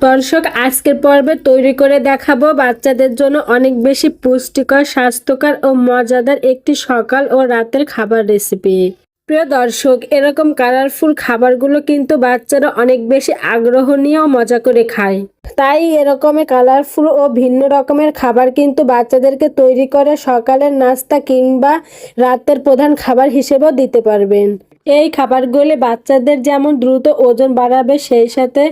দর্শক, আজকের পর্বে তৈরি করে দেখাবো বাচ্চাদের জন্য অনেক বেশি পুষ্টিকর, স্বাস্থ্যকর ও মজাদার একটি সকাল ও রাতের খাবার রেসিপি। প্রিয় দর্শক, এরকম কালারফুল খাবারগুলো কিন্তু বাচ্চারা অনেক বেশি আগ্রহ নিয়েও মজা করে খায়। তাই এরকমের কালারফুল ও ভিন্ন রকমের খাবার কিন্তু বাচ্চাদেরকে তৈরি করে সকালের নাস্তা কিংবা রাতের প্রধান খাবার হিসেবেও দিতে পারবেন। এই খাবারগুলি বাচ্চাদের যেমন দ্রুত ওজন বাড়াবে, সেই সাথে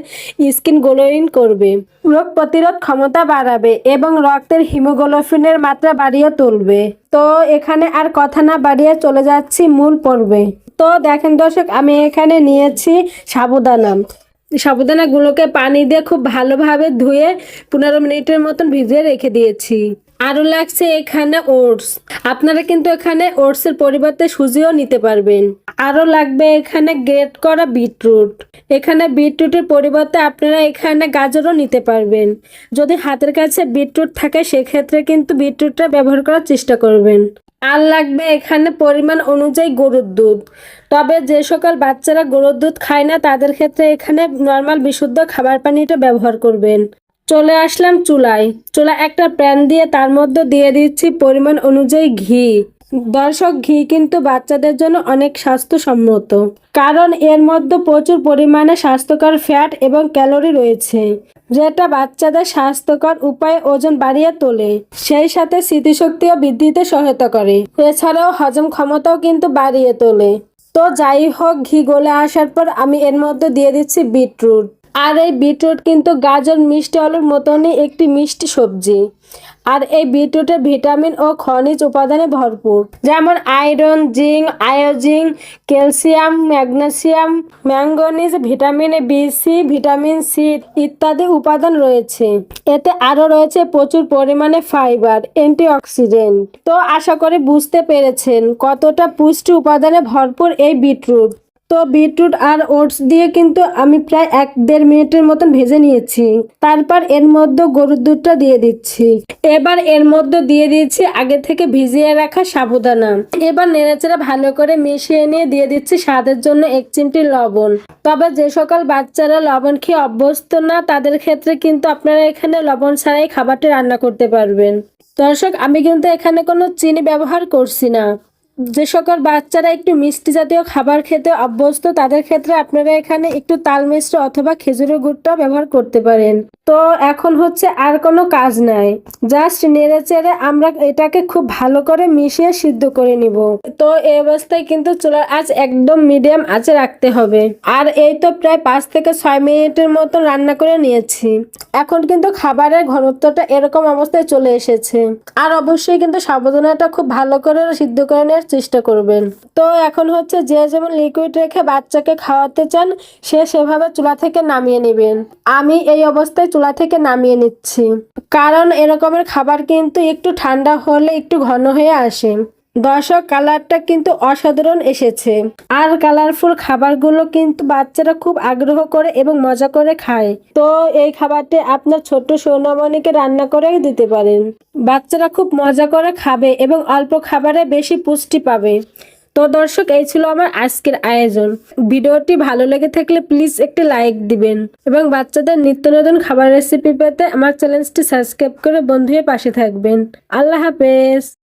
স্কিন গ্লোয়িং করবে, রোগ প্রতিরোধ ক্ষমতা বাড়াবে এবং রক্তের হিমোগ্লোবিনের মাত্রা বাড়িয়ে তুলবে। তো এখানে আর কথা না বাড়িয়ে চলে যাচ্ছি মূল পর্বে। তো দেখেন দর্শক, আমি এখানে নিয়েছি সাবুদানাগুলোকে পানি দিয়ে খুব ভালোভাবে ধুয়ে 15 মিনিটের মতন ভিজিয়ে রেখে দিয়েছি। আরও লাগছে এখানে ওটস। আপনারা কিন্তু এখানে ওটসের পরিবর্তে সুজিও নিতে পারবেন। আরও লাগবে এখানে গ্রেট করা বিটরুট। এখানে বিটরুটের পরিবর্তে আপনারা এখানে গাজরও নিতে পারবেন। যদি হাতের কাছে বিটরুট থাকে সেক্ষেত্রে কিন্তু বিটরুটটা ব্যবহার করার চেষ্টা করবেন। আর লাগবে এখানে পরিমাণ অনুযায়ী গরুর দুধ। তবে যে সকল বাচ্চারা গরুর দুধ খায় না তাদের ক্ষেত্রে এখানে নর্মাল বিশুদ্ধ খাবার পানিটা ব্যবহার করবেন। চলে আসলাম চুলায়। একটা প্যান দিয়ে তার মধ্যে দিয়ে দিচ্ছি পরিমাণ অনুযায়ী ঘি। দর্শক, ঘি কিন্তু বাচ্চাদের জন্য অনেক স্বাস্থ্যসম্মত, কারণ এর মধ্যে প্রচুর পরিমাণে স্বাস্থ্যকর ফ্যাট এবং ক্যালোরি রয়েছে, যেটা বাচ্চাদের স্বাস্থ্যকর উপায়ে ওজন বাড়িয়ে তোলে, সেই সাথে স্মৃতিশক্তিও বৃদ্ধিতে সহায়তা করে। এছাড়াও হজম ক্ষমতাও কিন্তু বাড়িয়ে তোলে। তো যাই হোক, ঘি গলে আসার পর আমি এর মধ্যে দিয়ে দিচ্ছি বিটরুট। আর এই বিটরুট কিন্তু গাজর মিষ্টি আলুর মতনই একটি মিষ্টি সবজি। আর এই বিটরুটের ভিটামিন ও খনিজ উপাদানে ভরপুর, যেমন iron, zinc, iodine, calcium, magnesium, manganese, vitamin B, vitamin C ইত্যাদি উপাদান রয়েছে। এতে আরও রয়েছে প্রচুর পরিমাণে ফাইবার, অ্যান্টিঅক্সিডেন্ট। তো আশা করি বুঝতে পেরেছেন কতটা পুষ্টি উপাদানে ভরপুর এই বিটরুট। তো বিটরুট আর ওটস দিয়ে কিন্তু আমি প্রায় 1-1.5 মিনিটের মতন ভেজে নিয়েছি। তারপর এর মধ্যে গরুর দুধটা দিয়ে দিচ্ছি। এবার এর মধ্যে দিয়ে দিচ্ছি আগে থেকে ভিজিয়ে রাখা সাবুদানা। এবার নেড়েচেড়ে ভালো করে মিশিয়ে নিয়ে দিয়ে দিচ্ছি স্বাদের জন্য 1 চিমটি লবণ। তবে যে সকল বাচ্চারা লবণ খেয়ে অভ্যস্ত না তাদের ক্ষেত্রে কিন্তু আপনারা এখানে লবণ ছাড়াই খাবারটি রান্না করতে পারবেন। দর্শক, আমি কিন্তু এখানে কোনো চিনি ব্যবহার করছি না। যে সকল বাচ্চারা একটু মিষ্টি জাতীয় খাবার খেতে অভ্যস্ত তাদের ক্ষেত্রে আপনারা এখানে একটু তাল মিশ্র অথবা খেজুরের গুড়টাও ব্যবহার করতে পারেন। তো এখন হচ্ছে আর কোনো কাজ নাই, জাস্ট নেড়ে চেড়ে আমরা এটাকে খুব ভালো করে মিশিয়ে সিদ্ধ করে নিব। তো এই অবস্থায় কিন্তু চুলার আঁচ একদম মিডিয়াম আঁচে রাখতে হবে। আর এই তো প্রায় 5 থেকে 6 মিনিটের মতো রান্না করে নিয়েছি। এখন কিন্তু খাবারের ঘনত্বটা এরকম অবস্থায় চলে এসেছে। আর অবশ্যই কিন্তু সাবুদানাটা খুব ভালো করে সিদ্ধ করে নেওয়ার চেষ্টা করবেন। তো এখন হচ্ছে যে যেমন লিকুইড রেখে বাচ্চাকে খাওয়াতে চান সে সেভাবে চুলা থেকে নামিয়ে নেবেন। আমি এই অবস্থায় চুলা থেকে নামিয়ে নিচ্ছি, কারণ এরকমের খাবার কিন্তু একটু ঠান্ডা হলে একটু ঘন হয়ে আসে। দর্শক, কালারটা কিন্তু অসাধারণ এসেছে। আর কালারফুল খাবারগুলো কিন্তু বাচ্চারা খুব আগ্রহ করে এবং মজা করে খায়। তো এই খাবারটি আপনার ছোট্ট সোনামণিকে রান্না করেই দিতে পারেন। বাচ্চারা খুব মজা করে খাবে এবং অল্প খাবারে বেশি পুষ্টি পাবে। তো দর্শক, এই ছিল আমার আজকের আয়োজন। ভিডিওটি ভালো লেগে থাকলে প্লিজ একটি লাইক দিবেন এবং বাচ্চাদের নিত্য নতুন খাবার রেসিপি পেতে আমার চ্যানেলটি সাবস্ক্রাইব করে বন্ধু হয়ে পাশে থাকবেন। আল্লাহ হাফেজ।